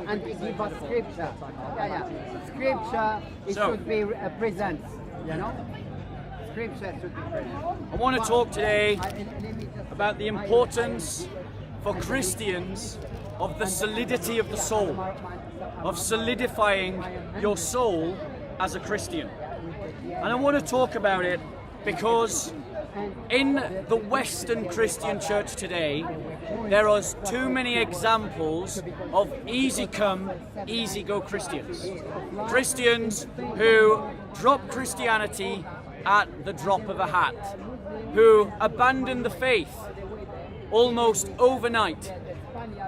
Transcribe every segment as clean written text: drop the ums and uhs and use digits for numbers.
and give us scripture. Scripture should be present, Scripture should be present. I want to talk today about the importance for Christians of the solidity of the soul, of solidifying your soul as a Christian. And I want to talk about it because in the Western Christian church today, there are too many examples of easy come, easy go Christians. Christians who drop Christianity at the drop of a hat, who abandon the faith almost overnight.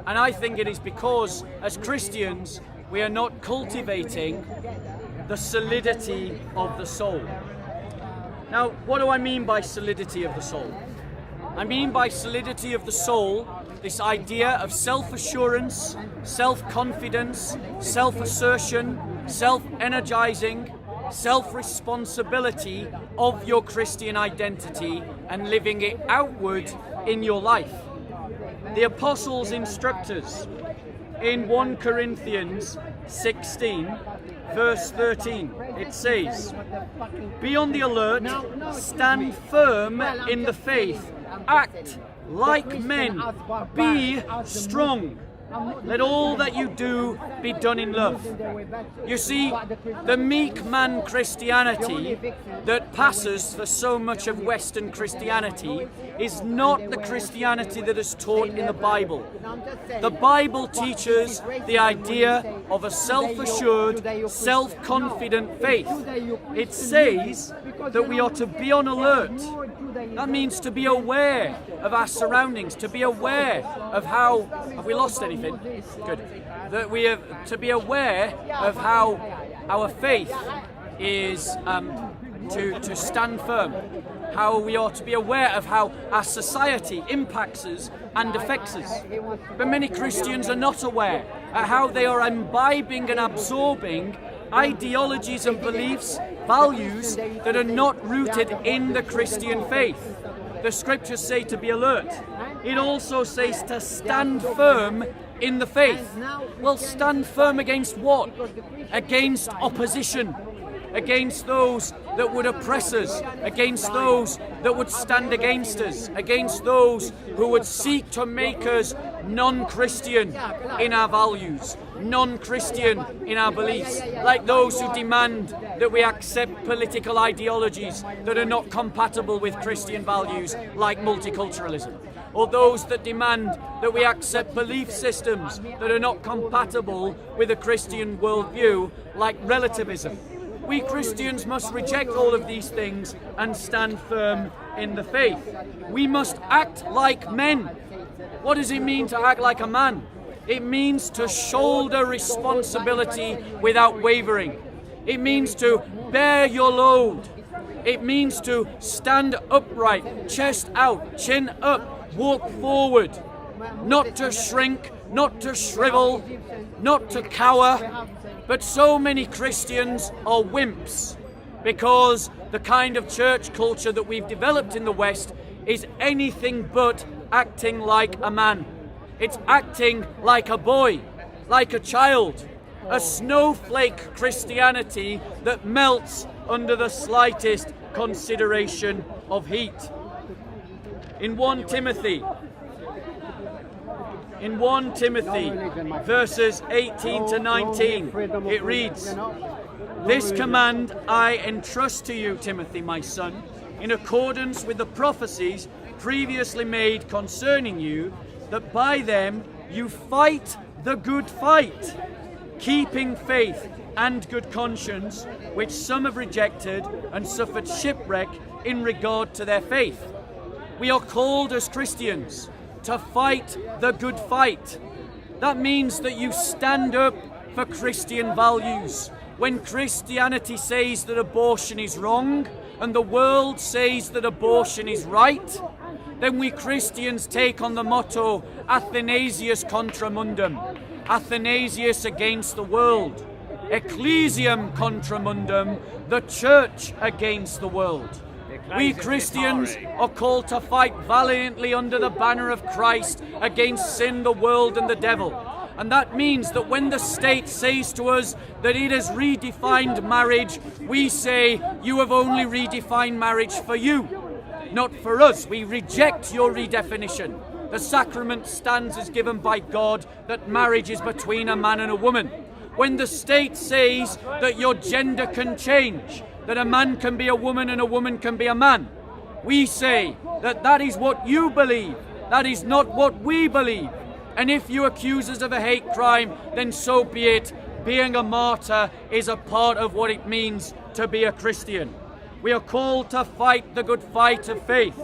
And I think it is because, as Christians, we are not cultivating the solidity of the soul. Now, what do I mean by solidity of the soul? I mean by solidity of the soul this idea of self-assurance, self-confidence, self-assertion, self-energizing, self-responsibility of your Christian identity and living it outward in your life. The Apostles instruct us in 1 Corinthians 16, verse 13, it says, "Be on the alert, stand firm in the faith, act like men, be strong. Let all that you do be done in love." You see, the meek man Christianity that passes for so much of Western Christianity is not the Christianity that is taught in the Bible. The Bible teaches the idea of a self-assured, self-confident faith. It says that we are to be on alert. That means to be aware of our surroundings, to be aware of how... Have we lost anything? Good. That we have to be aware of how our faith is to stand firm. How we are to be aware of how our society impacts us and affects us. But many Christians are not aware of how they are imbibing and absorbing ideologies and beliefs, values that are not rooted in the Christian faith. The scriptures say to be alert. It also says to stand firm in the faith. Well, stand firm against what? Against opposition, against those that would oppress us, against those that would stand against us, against those who would seek to make us non-Christian in our values, non-Christian in our beliefs, like those who demand that we accept political ideologies that are not compatible with Christian values, like multiculturalism, or those that demand that we accept belief systems that are not compatible with a Christian worldview, like relativism. We Christians must reject all of these things and stand firm in the faith. We must act like men. What does it mean to act like a man? It means to shoulder responsibility without wavering. It means to bear your load. It means to stand upright, chest out, chin up, walk forward. Not to shrink, not to shrivel, not to cower. But so many Christians are wimps because the kind of church culture that we've developed in the West is anything but acting like a man. It's acting like a boy, like a child, a snowflake Christianity that melts under the slightest consideration of heat. In 1 Timothy verses 18 to 19, it reads, "This command I entrust to you, Timothy, my son, in accordance with the prophecies previously made concerning you, that by them you fight the good fight, keeping faith and good conscience, which some have rejected and suffered shipwreck in regard to their faith." We are called as Christians to fight the good fight. That means that you stand up for Christian values. When Christianity says that abortion is wrong and the world says that abortion is right, then we Christians take on the motto Athanasius contra mundum, Athanasius against the world, Ecclesiam contra mundum, the church against the world. We Christians are called to fight valiantly under the banner of Christ against sin, the world and the devil. And that means that when the state says to us that it has redefined marriage, we say, you have only redefined marriage for you, not for us. We reject your redefinition. The sacrament stands as given by God that marriage is between a man and a woman. When the state says that your gender can change, that a man can be a woman and a woman can be a man, we say that that is what you believe. That is not what we believe. And if you accuse us of a hate crime, then so be it. Being a martyr is a part of what it means to be a Christian. We are called to fight the good fight of faith.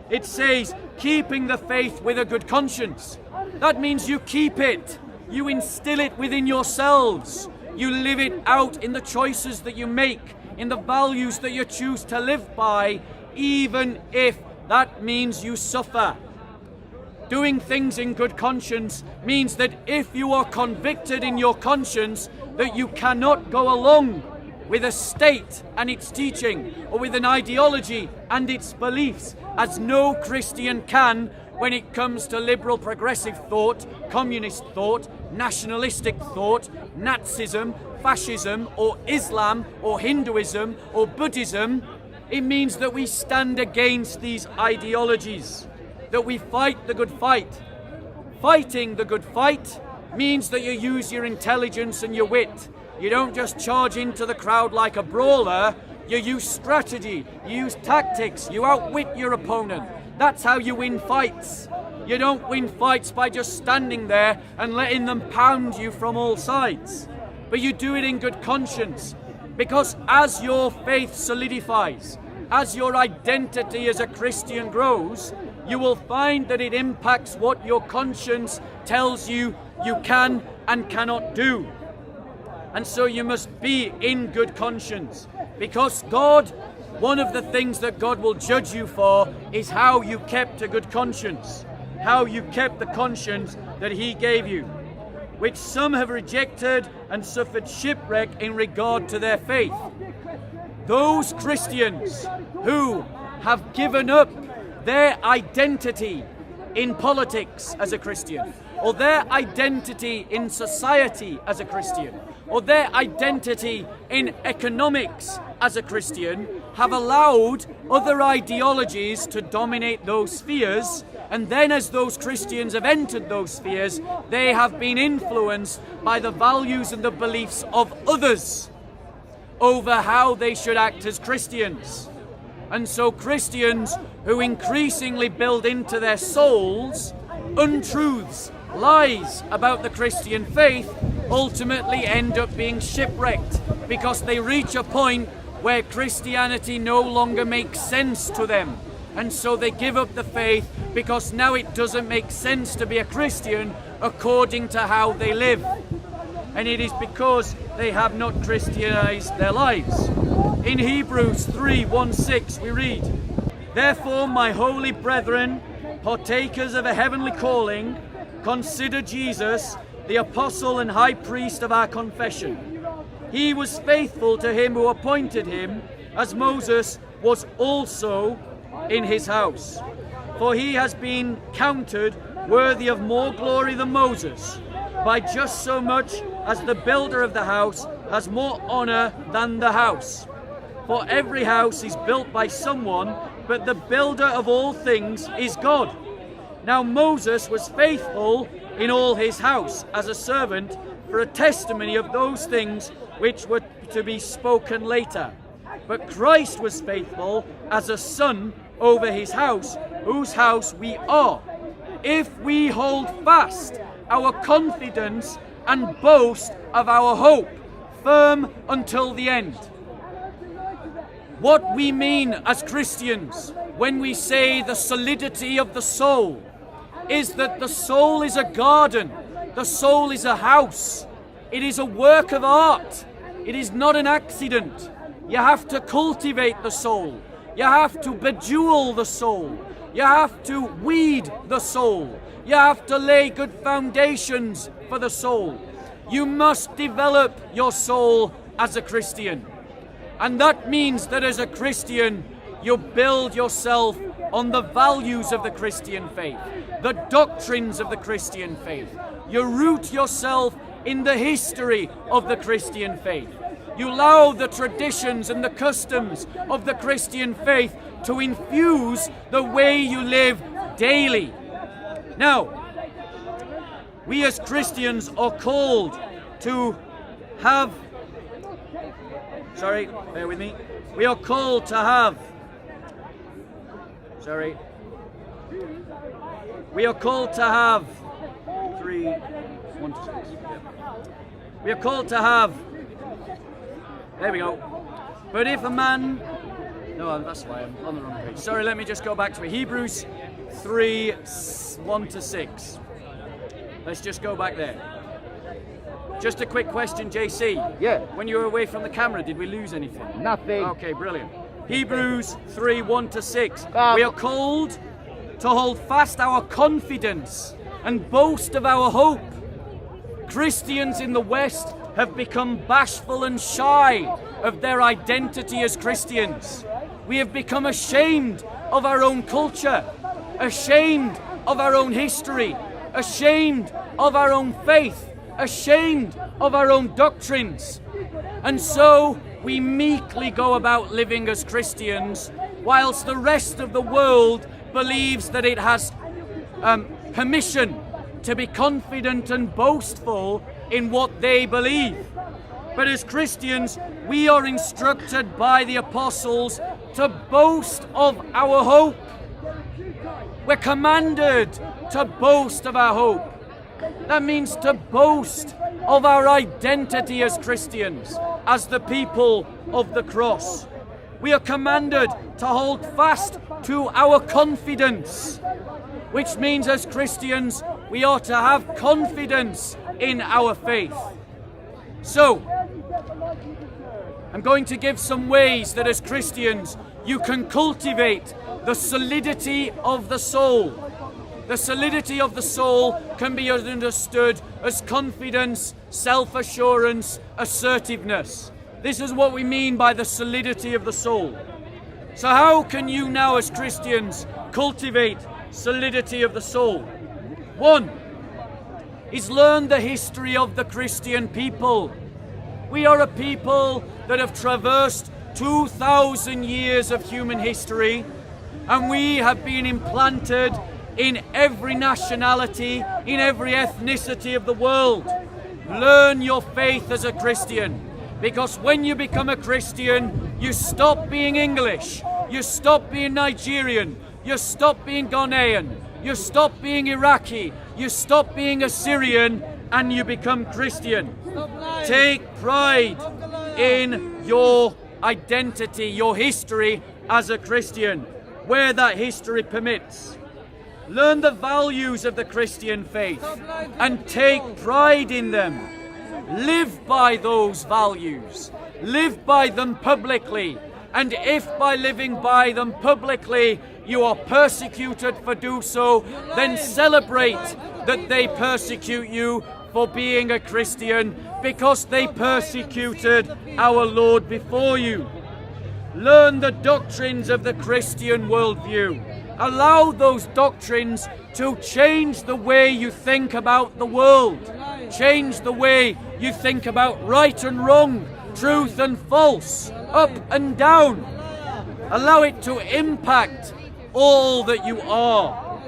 It says, keeping the faith with a good conscience. That means you keep it. You instill it within yourselves. You live it out in the choices that you make, in the values that you choose to live by, even if that means you suffer. Doing things in good conscience means that if you are convicted in your conscience that you cannot go along with a state and its teaching, or with an ideology and its beliefs, as no Christian can when it comes to liberal progressive thought, communist thought, nationalistic thought, Nazism, fascism, or Islam, or Hinduism, or Buddhism, it means that we stand against these ideologies, that we fight the good fight. Fighting the good fight means that you use your intelligence and your wit. You don't just charge into the crowd like a brawler. You use strategy, you use tactics, you outwit your opponent. That's how you win fights. You don't win fights by just standing there and letting them pound you from all sides. But you do it in good conscience, because as your faith solidifies, as your identity as a Christian grows, you will find that it impacts what your conscience tells you you can and cannot do. And so you must be in good conscience, because God, one of the things that God will judge you for is how you kept a good conscience, how you kept the conscience that He gave you, which some have rejected and suffered shipwreck in regard to their faith. Those Christians who have given up their identity in politics as a Christian, or their identity in society as a Christian, or their identity in economics as a Christian, have allowed other ideologies to dominate those spheres, and then as those Christians have entered those spheres, they have been influenced by the values and the beliefs of others over how they should act as Christians. And so Christians who increasingly build into their souls untruths, lies about the Christian faith, ultimately end up being shipwrecked, because they reach a point where Christianity no longer makes sense to them. And so they give up the faith, because now it doesn't make sense to be a Christian according to how they live. And it is because they have not Christianized their lives. In Hebrews 3:1-6 we read, "Therefore, my holy brethren, partakers of a heavenly calling, consider Jesus, the apostle and high priest of our confession. He was faithful to him who appointed him, as Moses was also in his house. For he has been counted worthy of more glory than Moses, by just so much as the builder of the house has more honor than the house. For every house is built by someone, but the builder of all things is God. Now Moses was faithful in all his house as a servant for a testimony of those things which were to be spoken later. But Christ was faithful as a son over his house, whose house we are, if we hold fast our confidence and boast of our hope, firm until the end." What we mean as Christians when we say the solidity of the soul is that the soul is a garden, the soul is a house, it is a work of art, it is not an accident. You have to cultivate the soul, you have to bejewel the soul, you have to weed the soul, you have to lay good foundations for the soul. You must develop your soul as a Christian. And that means that as a Christian, you build yourself on the values of the Christian faith, the doctrines of the Christian faith, You root yourself in the history of the Christian faith. You allow the traditions and the customs of the Christian faith to infuse the way you live daily. Now, we as Christians are called to have, bear with me. We are called to have, we are called to have, 1 to 6. We are called to have, there we go. But if a man, no, that's why I'm on the wrong page. Sorry, let me just go back to it. Hebrews 3, 1 to 6. Let's just go back there. Just a quick question, JC. Yeah. When you were away from the camera, did we lose anything? Nothing. Okay, brilliant. Hebrews 3, 1 to 6. We are called to hold fast our confidence and boast of our hope. Christians in the West have become bashful and shy of their identity as Christians. We have become ashamed of our own culture, ashamed of our own history, ashamed of our own faith, ashamed of our own doctrines. And so we meekly go about living as Christians, whilst the rest of the world believes that it has permission to be confident and boastful in what they believe. But as Christians, we are instructed by the apostles to boast of our hope. We're commanded to boast of our hope. That means to boast of our identity as Christians, as the people of the cross. We are commanded to hold fast to our confidence, which means as Christians, we are to have confidence in our faith. So, I'm going to give some ways that as Christians, you can cultivate the solidity of the soul. The solidity of the soul can be understood as confidence, self-assurance, assertiveness. This is what we mean by the solidity of the soul. So how can you now as Christians cultivate solidity of the soul? One is learn the history of the Christian people. We are a people that have traversed 2,000 years of human history, and we have been implanted in every nationality, in every ethnicity of the world. Learn your faith as a Christian, because when you become a Christian, you stop being English, you stop being Nigerian, you stop being Ghanaian, you stop being Iraqi, you stop being Assyrian, and you become Christian. Take pride in your identity, your history as a Christian, where that history permits. Learn the values of the Christian faith and take pride in them. Live by those values. Live by them publicly. And if by living by them publicly you are persecuted for do so, then celebrate that they persecute you for being a Christian, because they persecuted our Lord before you. Learn the doctrines of the Christian worldview. Allow those doctrines to change the way you think about the world. Change the way you think about right and wrong, truth and false, up and down. Allow it to impact all that you are.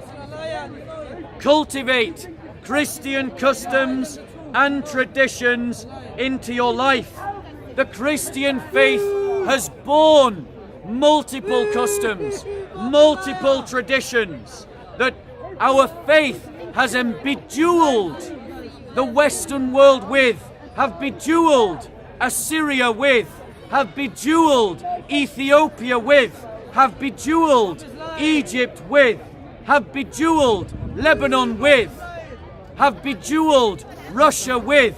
Cultivate Christian customs and traditions into your life. The Christian faith has borne multiple customs, multiple traditions that our faith has bejeweled the Western world with, have bejeweled Assyria with, have bejeweled Ethiopia with, have bejeweled Egypt with, have bejeweled Lebanon with, have bejeweled Russia with.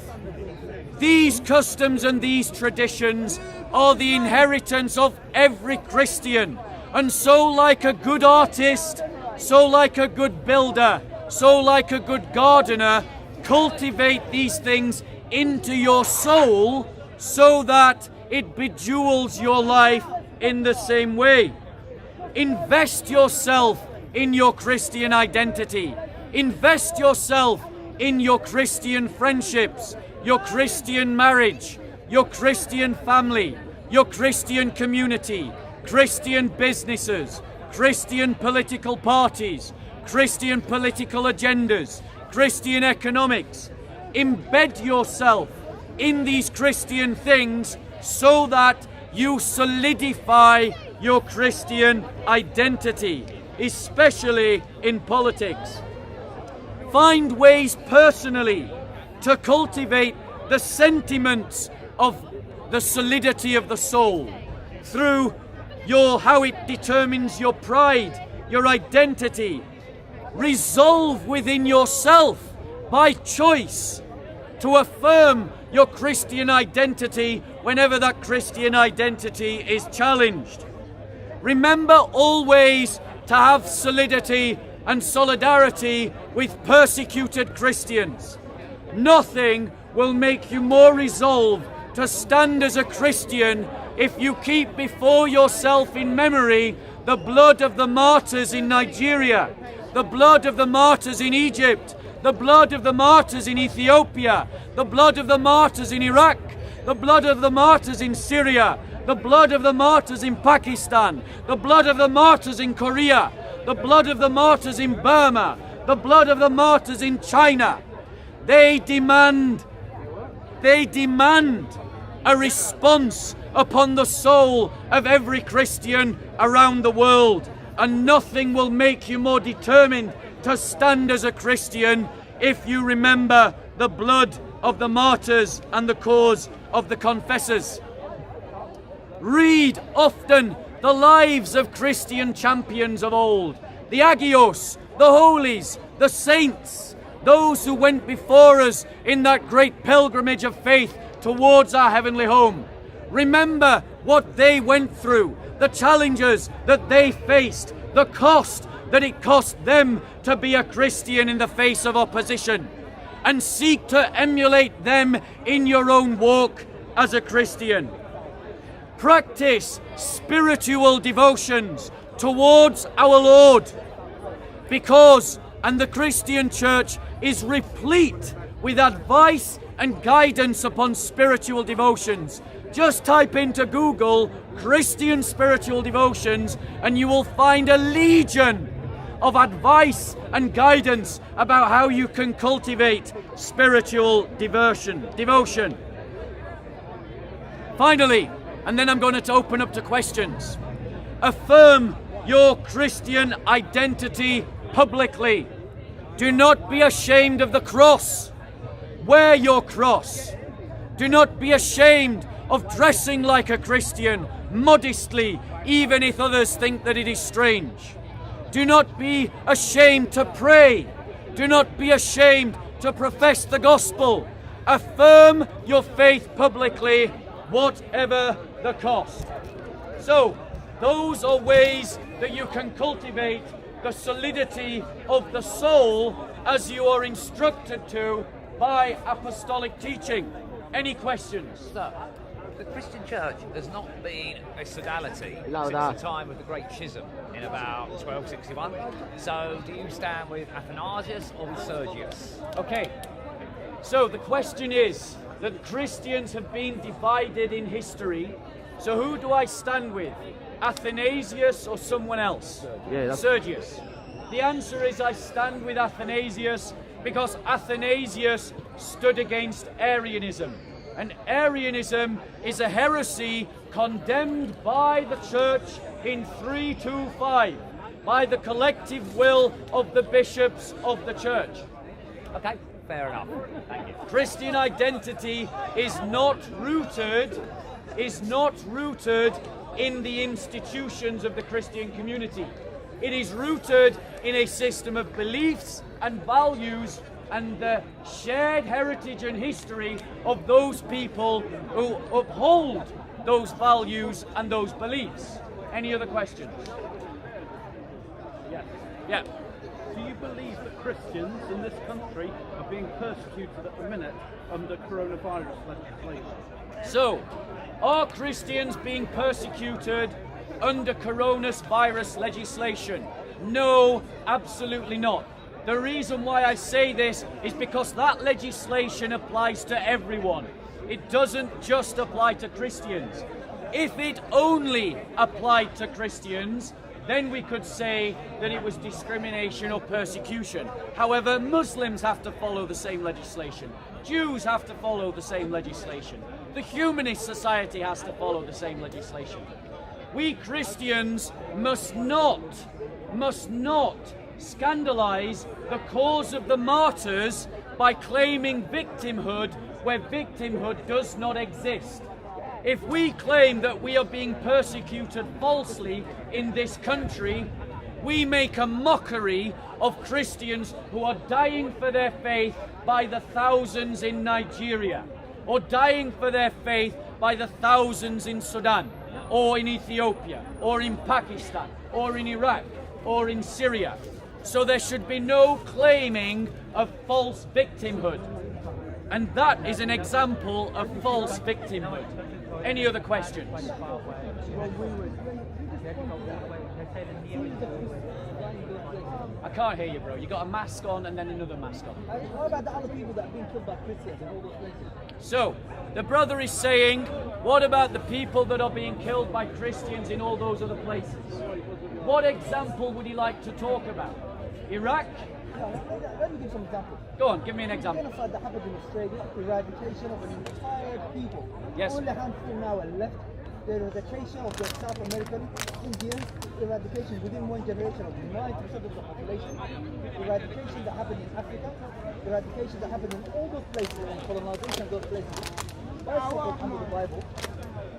These customs and these traditions are the inheritance of every Christian. And so like a good artist, so like a good builder, so like a good gardener, cultivate these things into your soul so that it bejewels your life in the same way. Invest yourself in your Christian identity. Invest yourself in your Christian friendships, your Christian marriage, your Christian family, your Christian community, Christian businesses, Christian political parties, Christian political agendas, Christian economics. Embed yourself in these Christian things so that you solidify your Christian identity, especially in politics. Find ways personally to cultivate the sentiments of the solidity of the soul through how it determines your pride, your identity. Resolve within yourself by choice to affirm your Christian identity whenever that Christian identity is challenged. Remember always to have solidity and solidarity with persecuted Christians. Nothing will make you more resolved to stand as a Christian if you keep before yourself in memory the blood of the martyrs in Nigeria, the blood of the martyrs in Egypt, the blood of the martyrs in Ethiopia, the blood of the martyrs in Iraq, the blood of the martyrs in Syria, the blood of the martyrs in Pakistan, the blood of the martyrs in Korea, the blood of the martyrs in Burma, the blood of the martyrs in China. They demand a response upon the soul of every Christian around the world, and nothing will make you more determined to stand as a Christian if you remember the blood of the martyrs and the cause of the confessors. Read often the lives of Christian champions of old, the Agios, the holies, the saints, those who went before us in that great pilgrimage of faith towards our heavenly home. Remember what they went through, the challenges that they faced, the cost that it cost them to be a Christian in the face of opposition, and seek to emulate them in your own walk as a Christian. Practice spiritual devotions towards our Lord, because the Christian church is replete with advice and guidance upon spiritual devotions. Just type into Google Christian spiritual devotions and you will find a legion of advice and guidance about how you can cultivate spiritual devotion. Finally, and then I'm going to open up to questions. Affirm your Christian identity publicly. Do not be ashamed of the cross. Wear your cross. Do not be ashamed of dressing like a Christian, modestly, even if others think that it is strange. Do not be ashamed to pray. Do not be ashamed to profess the gospel. Affirm your faith publicly, whatever the cost. So, those are ways that you can cultivate the solidity of the soul as you are instructed to by apostolic teaching. Any questions? So, the Christian church has not been a sodality since the time of the Great Schism in about 1261. So, do you stand with Athanasius or with Sergius? Okay, so the question is that Christians have been divided in history. So who do I stand with? Athanasius or someone else? Sergius. The answer is I stand with Athanasius because Athanasius stood against Arianism. And Arianism is a heresy condemned by the church in 325 by the collective will of the bishops of the church. Okay, fair enough. Thank you. Christian identity is not rooted in the institutions of the Christian community. It is rooted in a system of beliefs and values and the shared heritage and history of those people who uphold those values and those beliefs. Any other questions? Yes. Yeah. Do you believe that Christians in this country are being persecuted at the minute under coronavirus legislation? So, are Christians being persecuted under coronavirus legislation? No, absolutely not. The reason why I say this is because that legislation applies to everyone. It doesn't just apply to Christians. If it only applied to Christians, then we could say that it was discrimination or persecution. However, Muslims have to follow the same legislation. Jews have to follow the same legislation. The Humanist Society has to follow the same legislation. We Christians must not scandalize the cause of the martyrs by claiming victimhood where victimhood does not exist. If we claim that we are being persecuted falsely in this country, we make a mockery of Christians who are dying for their faith by the thousands in Nigeria, or dying for their faith by the thousands in Sudan, or in Ethiopia, or in Pakistan, or in Iraq, or in Syria. So there should be no claiming of false victimhood. And that is an example of false victimhood. Any other questions? I can't hear you, bro. You got a mask on and then another mask on. What about the other people that have been killed by Christians in all those places? So, the brother is saying, what about the people that are being killed by Christians in all those other places? What example would he like to talk about? Iraq? Let me give some examples. Go on, give me an example. The genocide that happened in Australia, eradication of an entire people. Yes. Only a handful now are left. The eradication of the South American Indians, eradication within one generation of 90% of the population, eradication that happened in Africa, eradication that happened in all those places, and colonization of those places. That's supported under the Bible.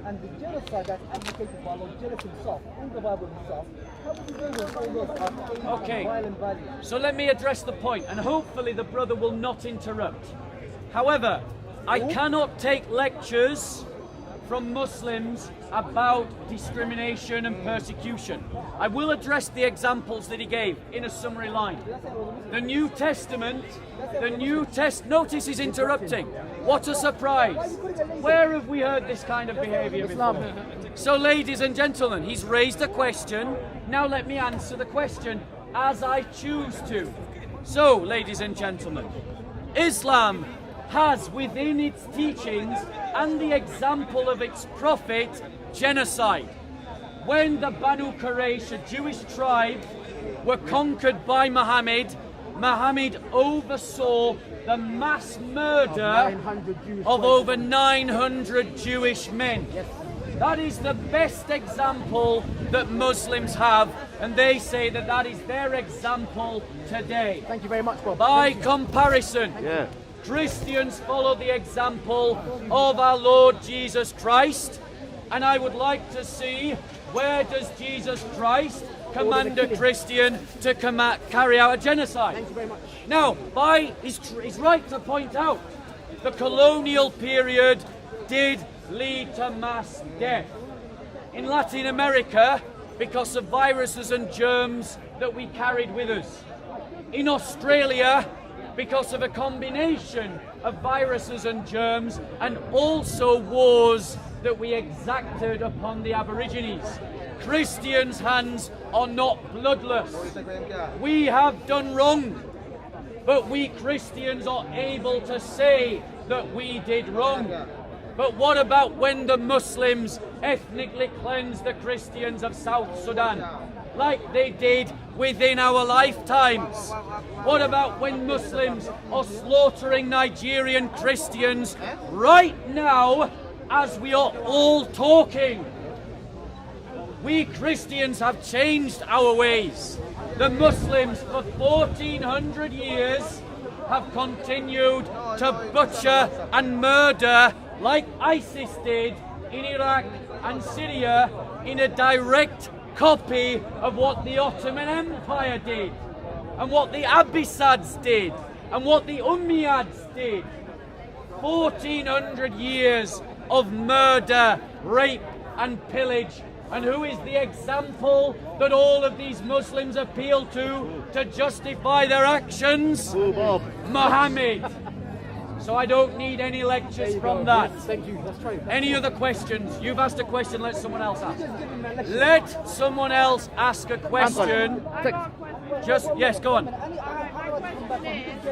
And the genocide that's advocated by Lord Jesus himself, in the Bible himself, how would you deal with all those Okay. violent values? So let me address the point, and hopefully the brother will not interrupt. However, I cannot take lectures from Muslims about discrimination and persecution. I will address the examples that he gave in a summary line. The New Testament, notice he's interrupting. What a surprise. Where have we heard this kind of behavior before? So ladies and gentlemen, he's raised a question. Now let me answer the question as I choose to. So, ladies and gentlemen, Islam has within its teachings and the example of its prophet genocide. When the Banu Quraysh, a Jewish tribe, were conquered by Muhammad, Muhammad oversaw the mass murder of over 900 Jewish men. That is the best example that Muslims have, and they say that that is their example today. Thank you very much, Bob. By comparison, Christians follow the example of our Lord Jesus Christ, and I would like to see, where does Jesus Christ command a Christian to carry out a genocide? Thank you very much. Now, he's right to point out the colonial period did lead to mass death. In Latin America, because of viruses and germs that we carried with us. In Australia, because of a combination of viruses and germs, and also wars that we exacted upon the Aborigines. Christians' hands are not bloodless. We have done wrong, but we Christians are able to say that we did wrong. But what about when the Muslims ethnically cleansed the Christians of South Sudan, like they did within our lifetimes? What about when Muslims are slaughtering Nigerian Christians right now as we are all talking? We Christians have changed our ways. The Muslims for 1400 years have continued to butcher and murder like ISIS did in Iraq and Syria, in a direct copy of what the Ottoman Empire did, and what the Abbasids did, and what the Umayyads did. 1400 years of murder, rape and pillage. And who is the example that all of these Muslims appeal to justify their actions? Muhammad. So I don't need any lectures from that. Thank you. That's true. Any other questions? You've asked a question, let someone else ask. Let someone else ask a question. Just, yes, go on. I question is,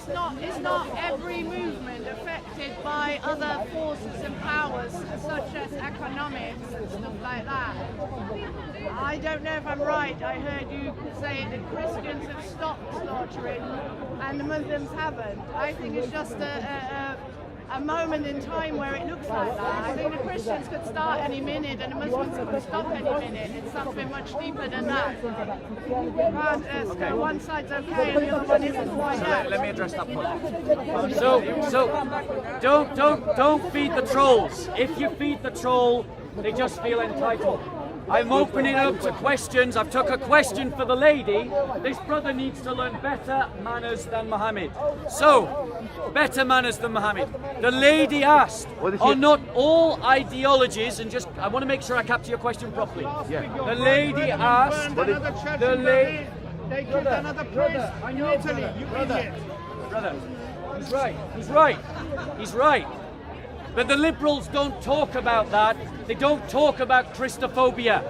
so is not every movement affected by other forces and powers, such as economics and stuff like that? I don't know if I'm right. I heard you say that Christians have stopped slaughtering and the Muslims haven't. I think it's just a moment in time where it looks like that. I think the Christians could start any minute and the Muslims could stop any minute. It's something much deeper than that. You can't say one side's okay and the other one isn't. Why not? Let me address that point. So don't feed the trolls. If you feed the troll, they just feel entitled. I'm opening up to questions. I've took a question for the lady. This brother needs to learn better manners than Muhammad. So, better manners than Muhammad. The lady asked, are not all ideologies, and just, I want to make sure I capture your question properly. Yeah. The lady asked, They killed another priest in Italy, you idiot. Brother, he's right. But the liberals don't talk about that. They don't talk about Christophobia.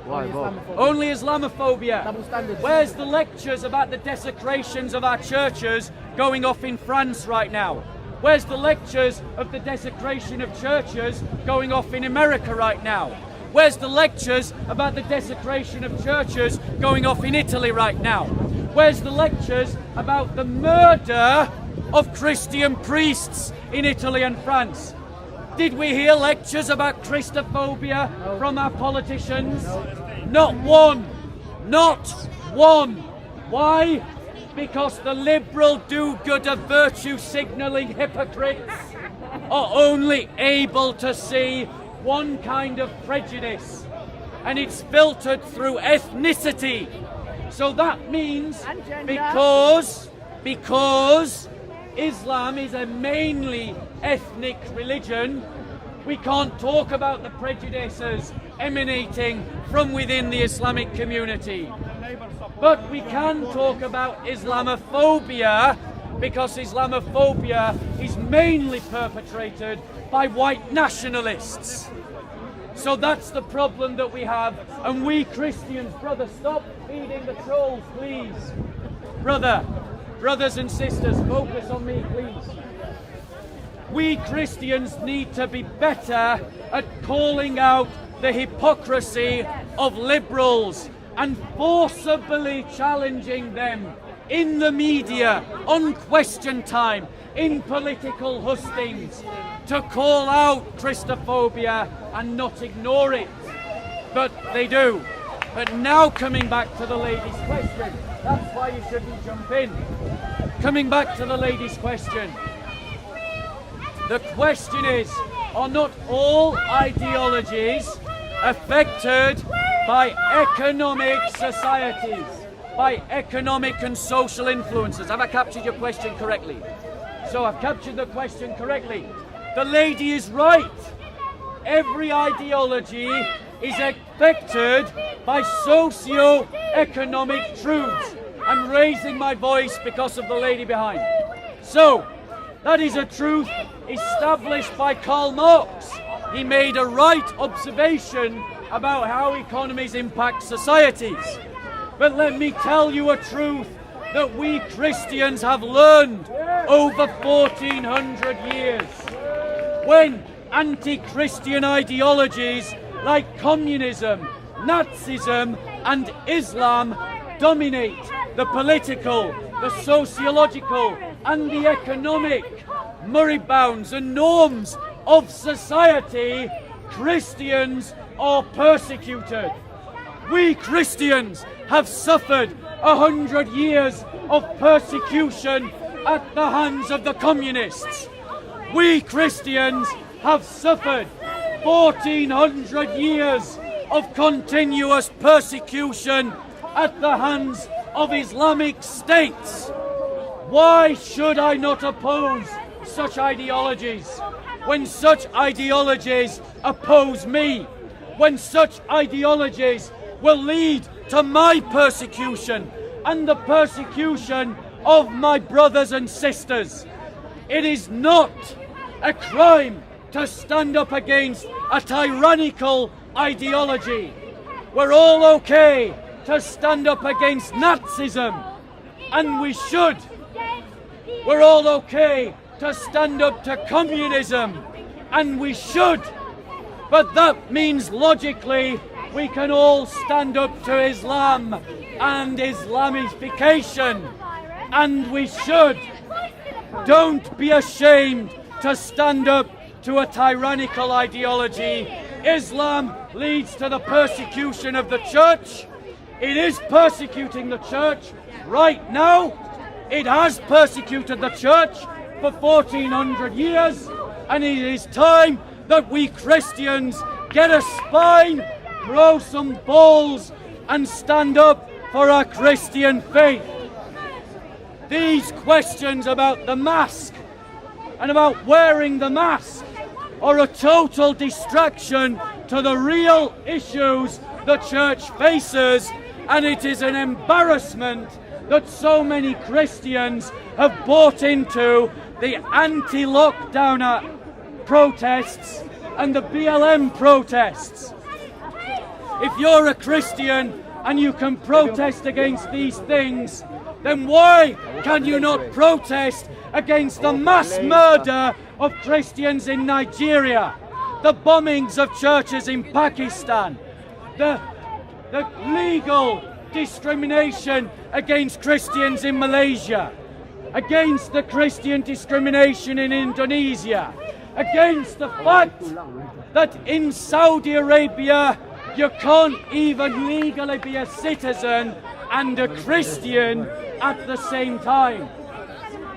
Only Islamophobia. Where's the lectures about the desecrations of our churches going off in France right now? Where's the lectures of the desecration of churches going off in America right now? Where's the lectures about the desecration of churches going off in Italy right now? Where's the lectures about the murder of Christian priests in Italy and France? Did we hear lectures about Christophobia from our politicians? Not one. Not one. Why? Because the liberal do-gooder virtue signalling hypocrites are only able to see one kind of prejudice, and it's filtered through ethnicity. So that means because Islam is a mainly ethnic religion, we can't talk about the prejudices emanating from within the Islamic community. But we can talk about Islamophobia, because Islamophobia is mainly perpetrated by white nationalists. So that's the problem that we have, and we Christians, brother, stop feeding the trolls, please. Brothers and sisters, focus on me, please. We Christians need to be better at calling out the hypocrisy of liberals and forcibly challenging them in the media, on Question Time, in political hustings, to call out Christophobia and not ignore it. But they do. But now coming back to the lady's question, that's why you shouldn't jump in. Coming back to the lady's question. The question is, are not all ideologies affected by economic societies, by economic and social influences? Have I captured your question correctly? So I've captured the question correctly. The lady is right. Every ideology is affected by socio-economic truths. I'm raising my voice because of the lady behind. So, that is a truth established by Karl Marx. He made a right observation about how economies impact societies. But let me tell you a truth that we Christians have learned over 1400 years. When anti-Christian ideologies like communism, Nazism and Islam dominate the political, the sociological and the economic moribounds and norms of society, Christians are persecuted. We Christians have suffered 100 years of persecution at the hands of the communists. We Christians have suffered 1400 years of continuous persecution at the hands of Islamic states. Why should I not oppose such ideologies when such ideologies oppose me? When such ideologies will lead to my persecution and the persecution of my brothers and sisters. It is not a crime to stand up against a tyrannical ideology. We're all okay to stand up against Nazism. and we should. We're all okay to stand up to communism, and we should. But that means logically we can all stand up to Islam and Islamification, and we should. Don't be ashamed to stand up to a tyrannical ideology. Islam leads to the persecution of the church. It is persecuting the church right now. It has persecuted the church for 1400 years, and it is time that we Christians get a spine, grow some balls, and stand up for our Christian faith. These questions about the mask and about wearing the mask are a total distraction to the real issues the church faces, and it is an embarrassment that so many Christians have bought into the anti-lockdowner protests and the BLM protests. If you're a Christian and you can protest against these things, then why can you not protest against the mass murder of Christians in Nigeria, the bombings of churches in Pakistan, the legal discrimination against Christians in Malaysia, against the Christian discrimination in Indonesia, against the fact that in Saudi Arabia you can't even legally be a citizen and a Christian at the same time?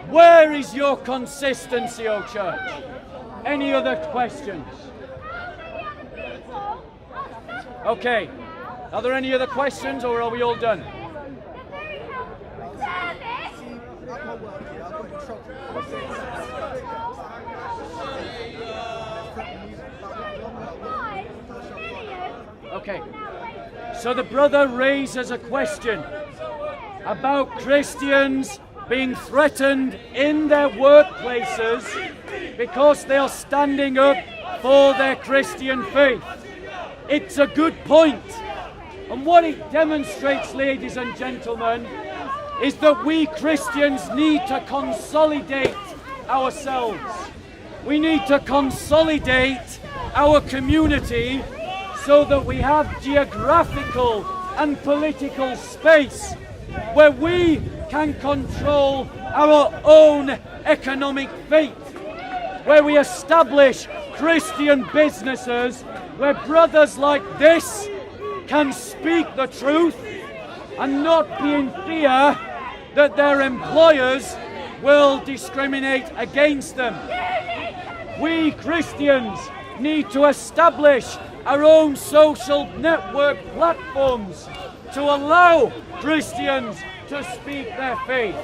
Where is your consistency, O Church? Any other questions? Okay. Are there any other questions, or are we all done? Okay. So the brother raises a question about Christians being threatened in their workplaces because they are standing up for their Christian faith. It's a good point. And what it demonstrates, ladies and gentlemen, is that we Christians need to consolidate ourselves. We need to consolidate our community so that we have geographical and political space where we can control our own economic fate, where we establish Christian businesses where brothers like this can speak the truth and not be in fear that their employers will discriminate against them. We Christians need to establish our own social network platforms to allow Christians to speak their faith.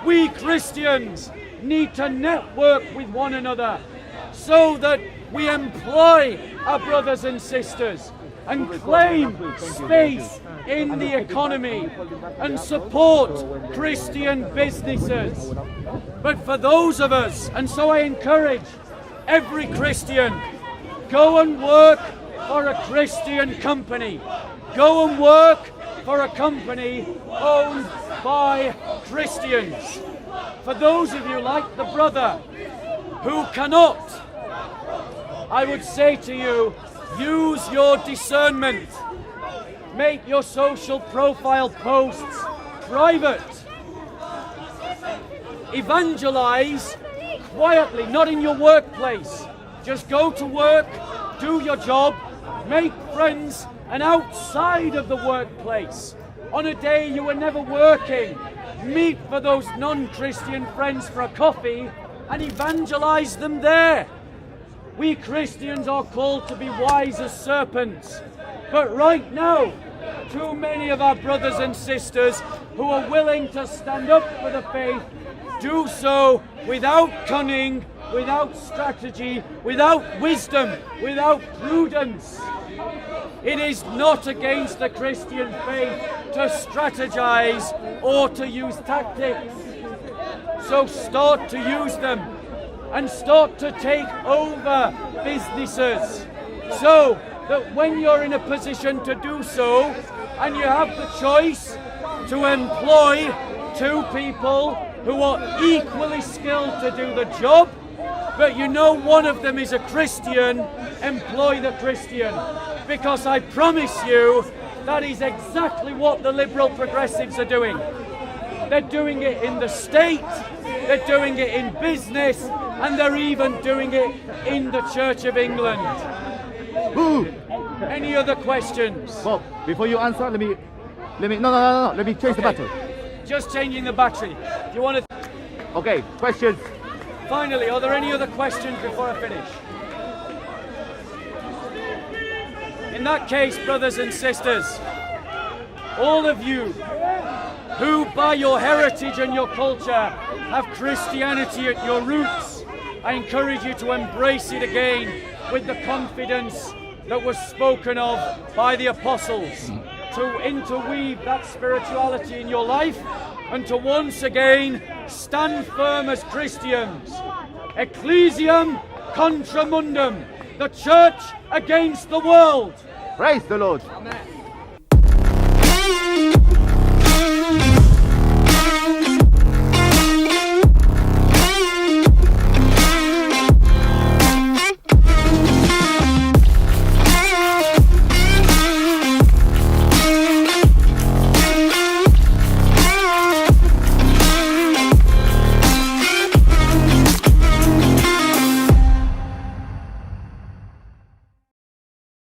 We Christians need to network with one another so that we employ our brothers and sisters and claim space in the economy and support Christian businesses. But for those of us, and so I encourage every Christian, go and work for a Christian company. Go and work for a company owned by Christians. For those of you like the brother who cannot, I would say to you, use your discernment. Make your social profile posts private. Evangelize quietly, not in your workplace. Just go to work, do your job, make friends, and outside of the workplace, on a day you were never working, meet for those non-Christian friends for a coffee and evangelize them there. We Christians are called to be wise as serpents, but right now, too many of our brothers and sisters who are willing to stand up for the faith do so without cunning, without strategy, without wisdom, without prudence. It is not against the Christian faith to strategize or to use tactics. So start to use them and start to take over businesses so that when you're in a position to do so and you have the choice to employ two people who are equally skilled to do the job, but you know one of them is a Christian, employ the Christian. Because I promise you, that is exactly what the liberal progressives are doing. They're doing it in the state, they're doing it in business, and they're even doing it in the Church of England. Boo! Any other questions? Well, before you answer, let me, no, let me change the battery. Just changing the battery. Do you want to? Okay, questions. Finally, are there any other questions before I finish? In that case, brothers and sisters, all of you who by your heritage and your culture have Christianity at your roots, I encourage you to embrace it again with the confidence that was spoken of by the apostles, to interweave that spirituality in your life and to once again stand firm as Christians. Ecclesiam contra mundum, the church against the world. Praise the Lord. Amen.